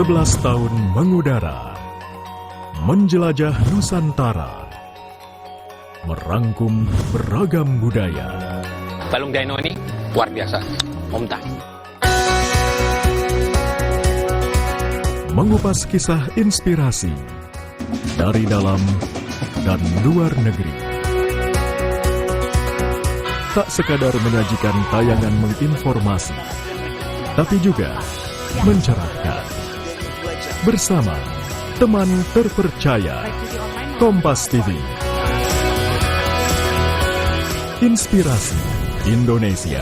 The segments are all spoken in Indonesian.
11 tahun mengudara, menjelajah Nusantara, merangkum beragam budaya. Balung Dino ini luar biasa, mumtaz. Mengupas kisah inspirasi dari dalam dan luar negeri. Tak sekadar menyajikan tayangan menginformasi, tapi juga mencerahkan. Bersama teman terpercaya, Kompas TV. Inspirasi Indonesia.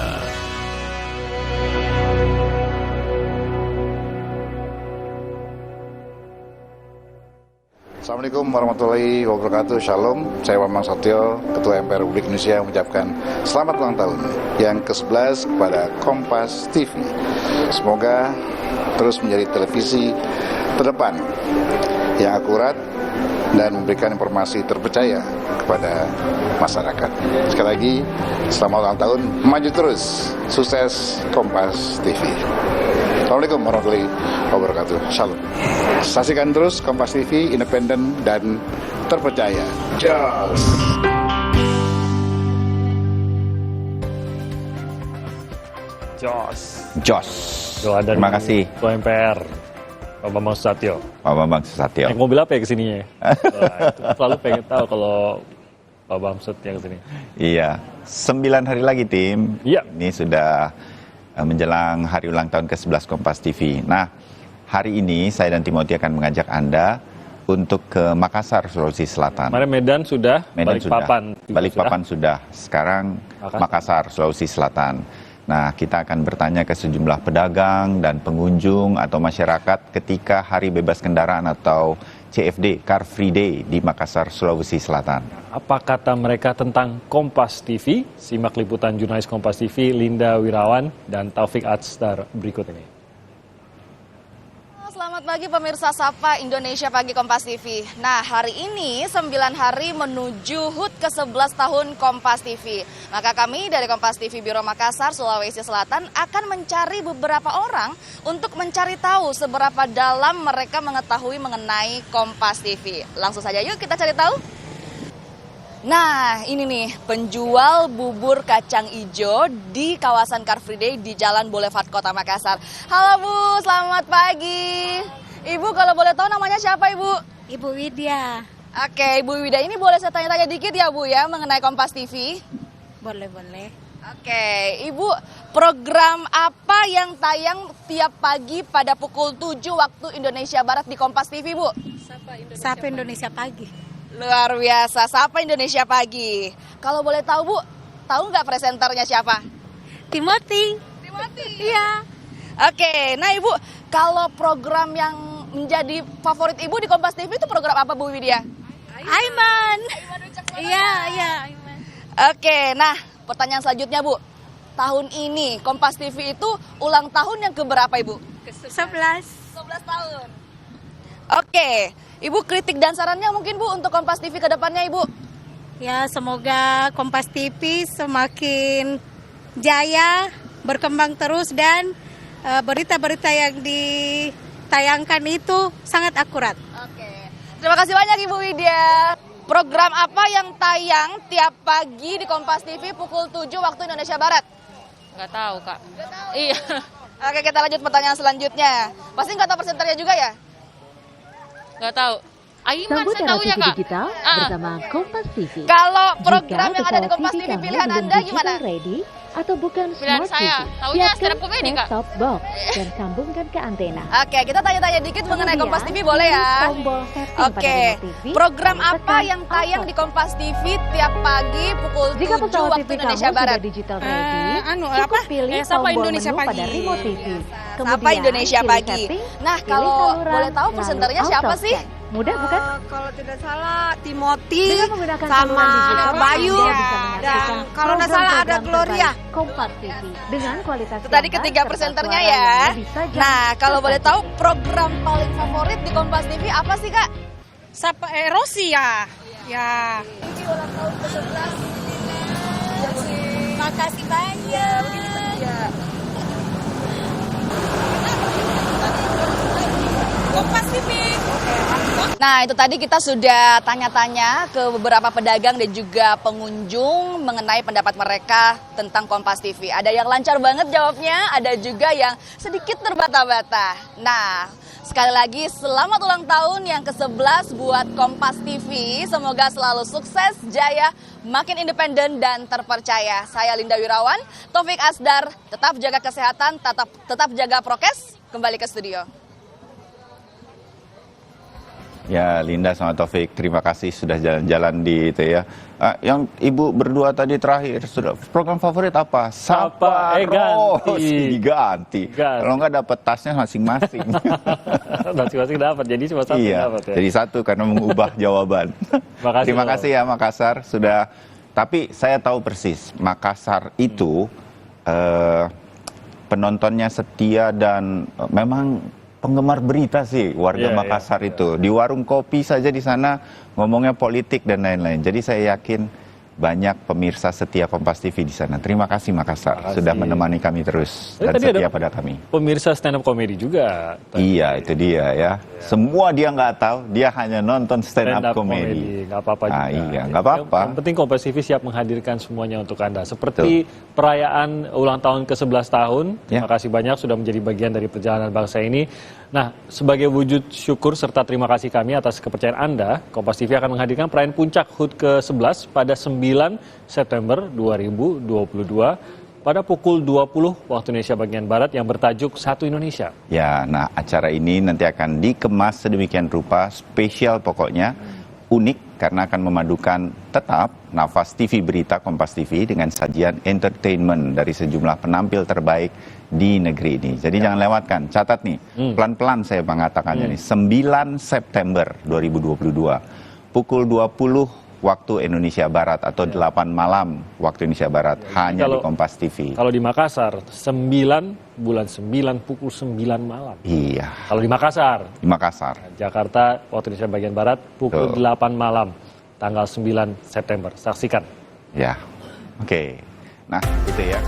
Assalamualaikum warahmatullahi wabarakatuh. Shalom, saya Bambang Susatyo, Ketua MPR Republik Indonesia, mengucapkan selamat ulang tahun yang ke-11 kepada Kompas TV. Semoga terus menjadi televisi terdepan yang akurat dan memberikan informasi terpercaya kepada masyarakat. Sekali lagi, selamat ulang tahun, maju terus, sukses Kompas TV. Assalamualaikum warahmatullahi wabarakatuh. Shalom. Saksikan terus Kompas TV, independen dan terpercaya. Jos. Jos. Jos. Doa dari Terima kasih. Ketua MPR, Pak Bambang Susatyo. Pak Bambang Susatyo. Naik mobil apa ya kesininya? Itu selalu pengen tahu kalau Pak Bambang Susatyo kesini. Iya, 9 hari lagi tim. Iya. Ini sudah menjelang hari ulang tahun ke-11 Kompas TV. Nah, hari ini saya dan Timothy akan mengajak Anda untuk ke Makassar, Sulawesi Selatan. Kemarin Medan sudah, Balikpapan sudah. Sekarang Makassar, Sulawesi Selatan. Nah, kita akan bertanya ke sejumlah pedagang dan pengunjung atau masyarakat ketika Hari Bebas Kendaraan atau CFD, Car Free Day di Makassar, Sulawesi Selatan. Apa kata mereka tentang Kompas TV? Simak liputan jurnalis Kompas TV, Linda Wirawan dan Taufik Atsdar berikut ini. Selamat pagi pemirsa Sapa Indonesia Pagi Kompas TV. Nah, hari ini 9 hari menuju HUT ke-11 tahun Kompas TV. Maka kami dari Kompas TV Biro Makassar, Sulawesi Selatan akan mencari beberapa orang untuk mencari tahu seberapa dalam mereka mengetahui mengenai Kompas TV. Langsung saja yuk kita cari tahu. Nah, ini nih penjual bubur kacang ijo di kawasan Car Free Day di Jalan Boulevard Kota Makassar. Halo Bu, selamat pagi. Ibu kalau boleh tahu namanya siapa Ibu? Ibu Widya. Oke, Ibu Widya, ini boleh saya tanya-tanya dikit ya Bu ya mengenai Kompas TV? Boleh. Oke, Ibu, program apa yang tayang tiap pagi pada pukul 7 waktu Indonesia Barat di Kompas TV Bu? Sapa Indonesia Pagi. Luar biasa, Sapa Indonesia Pagi. Kalau boleh tahu Bu, tahu nggak presenternya siapa? Timothy. Iya. Oke, nah Ibu, kalau program yang menjadi favorit Ibu di Kompas TV itu program apa Bu Widya? Aiman. Iya, Aiman. Oke, nah pertanyaan selanjutnya Bu. Tahun ini Kompas TV itu ulang tahun yang keberapa Ibu? 11 tahun. Oke, Ibu kritik dan sarannya mungkin Bu untuk Kompas TV ke depannya Ibu? Ya, semoga Kompas TV semakin jaya, berkembang terus dan berita-berita yang ditayangkan itu sangat akurat. Oke. Terima kasih banyak Ibu Widya. Program apa yang tayang tiap pagi di Kompas TV pukul 7 waktu Indonesia Barat? Nggak tahu, Kak. Nggak tahu. Iya. Oke, kita lanjut pertanyaan selanjutnya. Pasti nggak tahu presenternya juga ya? Nggak tahu. Aiman Sambut saya tahu ya, TV Kak. digital bersama Kompas TV. Kalau program Jika yang ada di Kompas televisi TV kamu pilihan belum Anda digital gimana? ready atau bukan Pilihan smart saya. TV, Taunya siapkan stand-up comedy, Kak. set-top box dan sambungkan ke antena. Oke, kita tanya-tanya dikit mengenai Kemudian, Kompas TV boleh ya? pilih tombol setting pada Oke, remote TV, program lalu apa tekan yang tayang on. di Kompas TV tiap pagi pukul Jika 7 pesawat waktu TV Indonesia kamu Barat? sudah digital ready, cukup apa? pilih Sapa tombol Indonesia menu Pagi. pada remote TV. Sapa Indonesia pilih Pagi. setting, Nah, pilih kalau saluran, boleh tahu lalu presenternya auto siapa sih? scan. Mudah bukan? Kalau tidak salah Timothy Dengan menggunakan sama saluran digital, Bayu Anda bisa menyaksikan dan kalau tidak salah ada program-program Gloria. terbaik Kompas TV dengan kualitas Itu tadi gambar ketiga serta presenternya suara ya. yang lebih sajak Nah, kalau serta boleh tahu program paling favorit di Kompas TV apa sih Kak? Sapa Rosi ya. Ya. Makasih banyak. Kompas TV. Nah, itu tadi kita sudah tanya-tanya ke beberapa pedagang dan juga pengunjung mengenai pendapat mereka tentang Kompas TV. Ada yang lancar banget jawabnya, ada juga yang sedikit terbata-bata. Nah, sekali lagi selamat ulang tahun yang ke-11 buat Kompas TV. Semoga selalu sukses, jaya, makin independen dan terpercaya. Saya Linda Wirawan, Taufik Asdar, tetap jaga kesehatan, tetap jaga prokes. Kembali ke studio. Ya, Linda sama Taufik, terima kasih sudah jalan-jalan di itu ya. Yang ibu berdua tadi terakhir, sudah program favorit apa? Sapa ganti. Diganti. Kalau nggak dapat tasnya masing-masing. Masing-masing dapat, jadi cuma satu dapat ya. Jadi satu karena mengubah jawaban. Terima kasih ya Makassar sudah. Tapi saya tahu persis Makassar itu penontonnya setia dan memang penggemar berita sih warga Makassar itu. Di warung kopi saja di sana ngomongnya politik dan lain-lain. Jadi saya yakin banyak pemirsa setia Kompas TV di sana. Terima kasih Makassar sudah menemani kami terus dan setia pada kami. Pemirsa stand up comedy juga. Iya, itu dia ya. Semua dia nggak tahu, dia hanya nonton stand up comedy. Nggak apa-apa juga. Iya, nggak apa-apa. Yang penting Kompas TV siap menghadirkan semuanya untuk Anda. Seperti perayaan ulang tahun ke-11 tahun. Terima kasih banyak sudah menjadi bagian dari perjalanan bangsa ini. Nah, sebagai wujud syukur serta terima kasih kami atas kepercayaan Anda, Kompas TV akan menghadirkan perayaan puncak HUT ke-11 pada 9 September 2022 pada pukul 20 waktu Indonesia bagian Barat yang bertajuk Satu Indonesia. Ya, nah acara ini nanti akan dikemas sedemikian rupa, spesial pokoknya, unik karena akan memadukan tetap nafas TV berita Kompas TV dengan sajian entertainment dari sejumlah penampil terbaik di negeri ini. Jadi jangan lewatkan, catat nih, pelan-pelan saya mengatakannya nih, 9 September 2022, pukul 20 waktu Indonesia Barat atau 8 malam waktu Indonesia Barat, hanya di Kompas TV. Kalau di Makassar, 9 bulan 9 pukul 9 malam. Iya. Kalau di Makassar. Di Makassar. Jakarta waktu Indonesia bagian Barat pukul 8 malam tanggal 9 September. Saksikan. Ya. Oke. Nah, itu ya.